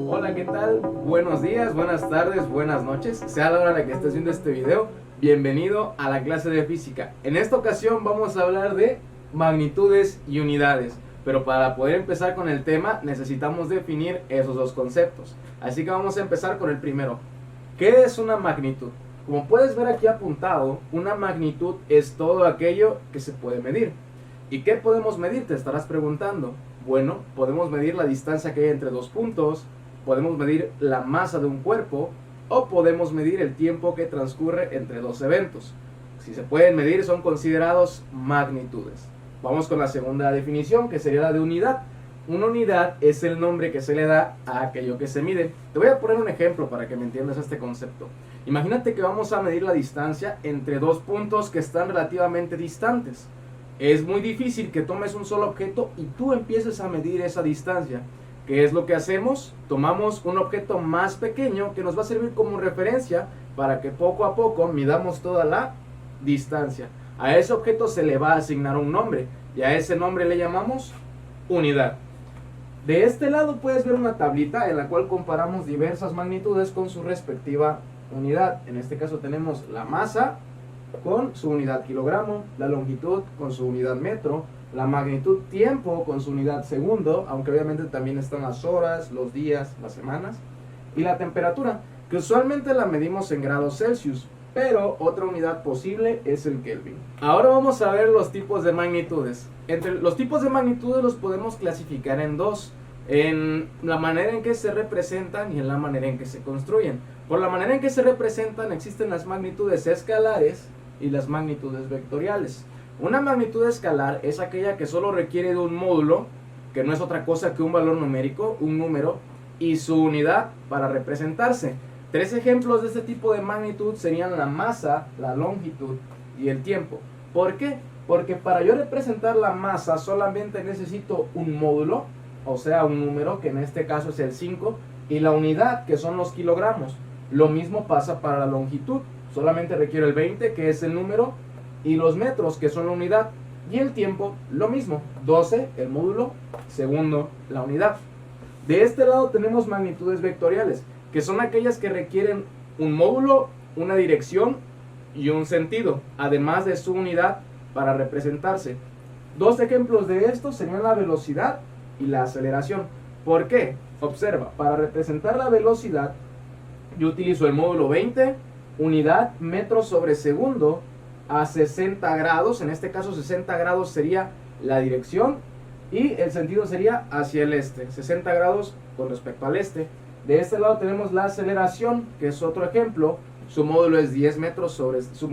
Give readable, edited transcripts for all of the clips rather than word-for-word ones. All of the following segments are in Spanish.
Hola, ¿qué tal? Buenos días, buenas tardes, buenas noches. Sea la hora en la que estés viendo este video, bienvenido a la clase de física. En esta ocasión vamos a hablar de magnitudes y unidades. Pero para poder empezar con el tema necesitamos definir esos dos conceptos. Así que vamos a empezar con el primero. ¿Qué es una magnitud? Como puedes ver aquí apuntado, una magnitud es todo aquello que se puede medir. ¿Y qué podemos medir? Te estarás preguntando. Bueno, podemos medir la distancia que hay entre dos puntos, podemos medir la masa de un cuerpo o podemos medir el tiempo que transcurre entre dos eventos. Si se pueden medir, son considerados magnitudes. Vamos con la segunda definición, que sería la de unidad. Una unidad es el nombre que se le da a aquello que se mide. Te voy a poner un ejemplo para que me entiendas este concepto. Imagínate que vamos a medir la distancia entre dos puntos que están relativamente distantes. Es muy difícil que tomes un solo objeto y tú empieces a medir esa distancia. ¿Qué es lo que hacemos? Tomamos un objeto más pequeño que nos va a servir como referencia para que poco a poco midamos toda la distancia. A ese objeto se le va a asignar un nombre y a ese nombre le llamamos unidad. De este lado puedes ver una tablita en la cual comparamos diversas magnitudes con su respectiva unidad. En este caso tenemos la masa con su unidad kilogramo, la longitud con su unidad metro, la magnitud tiempo con su unidad segundo, aunque obviamente también están las horas, los días, las semanas, y la temperatura, que usualmente la medimos en grados Celsius, pero otra unidad posible es el Kelvin. Ahora vamos a ver los tipos de magnitudes. Entre los tipos de magnitudes los podemos clasificar en dos: en la manera en que se representan y en la manera en que se construyen. Por la manera en que se representan existen las magnitudes escalares y las magnitudes vectoriales. Una magnitud escalar es aquella que solo requiere de un módulo, que no es otra cosa que un valor numérico, un número, y su unidad para representarse. Tres ejemplos de este tipo de magnitud serían la masa, la longitud y el tiempo. ¿Por qué? Porque para yo representar la masa solamente necesito un módulo, o sea un número, que en este caso es el 5, y la unidad, que son los kilogramos. Lo mismo pasa para la longitud, solamente requiero el 20, que es el número, y los metros, que son la unidad, y el tiempo, lo mismo, 12, el módulo, segundo, la unidad. De este lado tenemos magnitudes vectoriales, que son aquellas que requieren un módulo, una dirección y un sentido, además de su unidad para representarse. Dos ejemplos de esto serían la velocidad y la aceleración. ¿Por qué? Observa, para representar la velocidad yo utilizo el módulo 20, unidad metro sobre segundo a 60 grados, en este caso 60 grados sería la dirección y el sentido sería hacia el este, 60 grados con respecto al este. De este lado tenemos la aceleración, que es otro ejemplo. Su módulo es 10 metros sobre su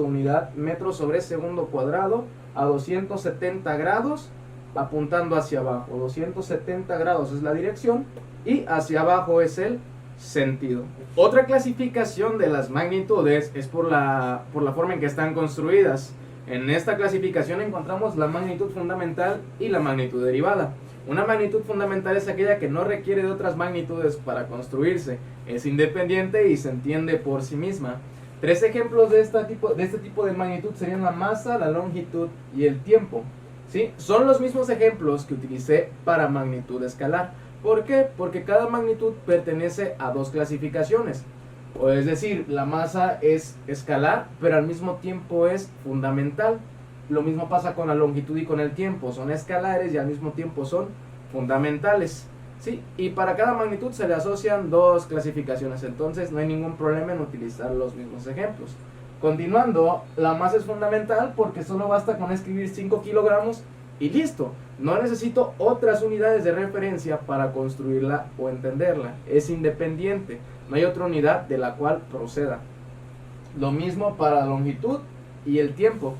unidad metros sobre segundo cuadrado a 270 grados apuntando hacia abajo. 270 grados es la dirección y hacia abajo es el sentido. Otra clasificación de las magnitudes es por la forma en que están construidas. En esta clasificación encontramos la magnitud fundamental y la magnitud derivada. Una magnitud fundamental es aquella que no requiere de otras magnitudes para construirse, es independiente y se entiende por sí misma. Tres ejemplos de este tipo de magnitud serían la masa, la longitud y el tiempo. ¿Sí? Son los mismos ejemplos que utilicé para magnitud escalar. ¿Por qué? Porque cada magnitud pertenece a dos clasificaciones. O es decir, la masa es escalar, pero al mismo tiempo es fundamental. Lo mismo pasa con la longitud y con el tiempo. Son escalares y al mismo tiempo son fundamentales. ¿Sí? Y para cada magnitud se le asocian dos clasificaciones. Entonces no hay ningún problema en utilizar los mismos ejemplos. Continuando, la masa es fundamental porque solo basta con escribir 5 kilogramos y listo. No necesito otras unidades de referencia para construirla o entenderla. Es independiente. No hay otra unidad de la cual proceda. Lo mismo para la longitud y el tiempo.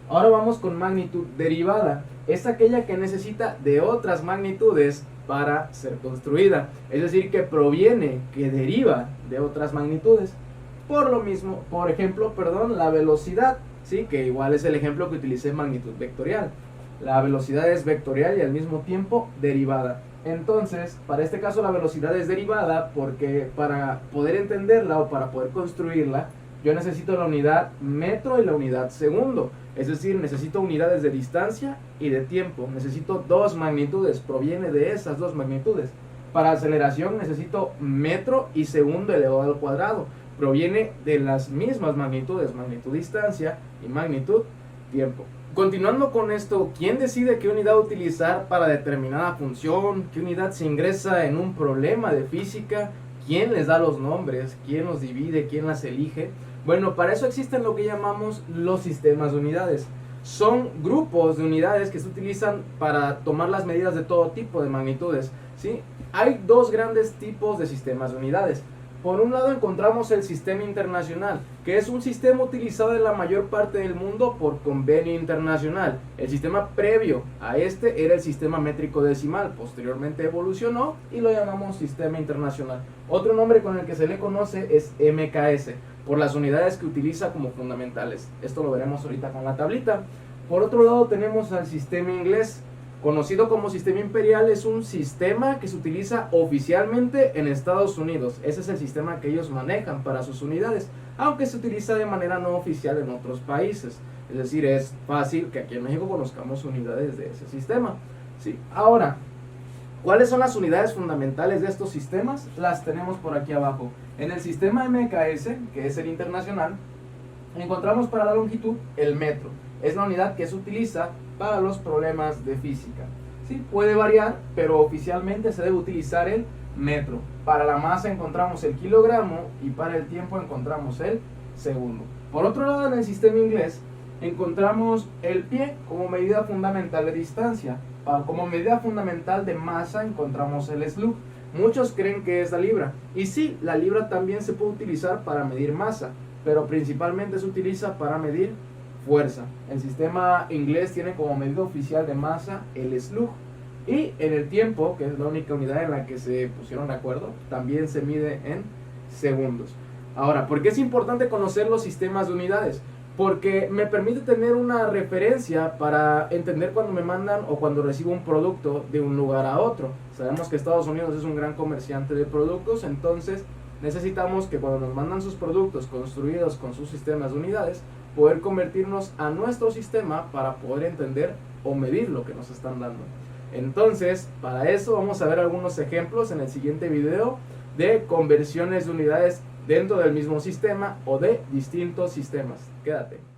Ahora vamos con magnitud derivada. Es aquella que necesita de otras magnitudes para ser construida. Es decir, que proviene, que deriva de otras magnitudes. Por ejemplo, la velocidad, ¿sí? Que igual es el ejemplo que utilicé en magnitud vectorial. La velocidad es vectorial y al mismo tiempo derivada. Entonces, para este caso la velocidad es derivada porque para poder entenderla o para poder construirla, yo necesito la unidad metro y la unidad segundo. Es decir, necesito unidades de distancia y de tiempo. Necesito dos magnitudes, proviene de esas dos magnitudes. Para aceleración necesito metro y segundo elevado al cuadrado. Proviene de las mismas magnitudes, magnitud distancia y magnitud tiempo. Continuando con esto, ¿quién decide qué unidad utilizar para determinada función? ¿Qué unidad se ingresa en un problema de física? ¿Quién les da los nombres? ¿Quién los divide? ¿Quién las elige? Bueno, para eso existen lo que llamamos los sistemas de unidades. Son grupos de unidades que se utilizan para tomar las medidas de todo tipo de magnitudes, ¿sí? Hay dos grandes tipos de sistemas de unidades. Por un lado encontramos el sistema internacional, que es un sistema utilizado en la mayor parte del mundo por convenio internacional. El sistema previo a este era el sistema métrico decimal, posteriormente evolucionó y lo llamamos sistema internacional. Otro nombre con el que se le conoce es MKS, por las unidades que utiliza como fundamentales. Esto lo veremos ahorita con la tablita. Por otro lado tenemos al sistema inglés, conocido como sistema imperial. Es un sistema que se utiliza oficialmente en Estados Unidos. Ese es el sistema que ellos manejan para sus unidades, aunque se utiliza de manera no oficial en otros países. Es decir, es fácil que aquí en México conozcamos unidades de ese sistema, ¿sí? Ahora, ¿cuáles son las unidades fundamentales de estos sistemas? Las tenemos por aquí abajo. En el sistema MKS, que es el internacional, encontramos para la longitud el metro. Es la unidad que se utiliza para los problemas de física. Sí, puede variar, pero oficialmente se debe utilizar el metro. Para la masa encontramos el kilogramo y para el tiempo encontramos el segundo. Por otro lado, en el sistema inglés encontramos el pie como medida fundamental de distancia. Como medida fundamental de masa encontramos el slug. Muchos creen que es la libra. Y sí, la libra también se puede utilizar para medir masa, pero principalmente se utiliza para medir fuerza. El sistema inglés tiene como medida oficial de masa el slug, y en el tiempo, que es la única unidad en la que se pusieron de acuerdo, también se mide en segundos. Ahora, ¿por qué es importante conocer los sistemas de unidades? Porque me permite tener una referencia para entender cuando me mandan o cuando recibo un producto de un lugar a otro. Sabemos que Estados Unidos es un gran comerciante de productos, entonces necesitamos que cuando nos mandan sus productos construidos con sus sistemas de unidades, poder convertirnos a nuestro sistema para poder entender o medir lo que nos están dando. Entonces, para eso vamos a ver algunos ejemplos en el siguiente video de conversiones de unidades dentro del mismo sistema o de distintos sistemas. Quédate.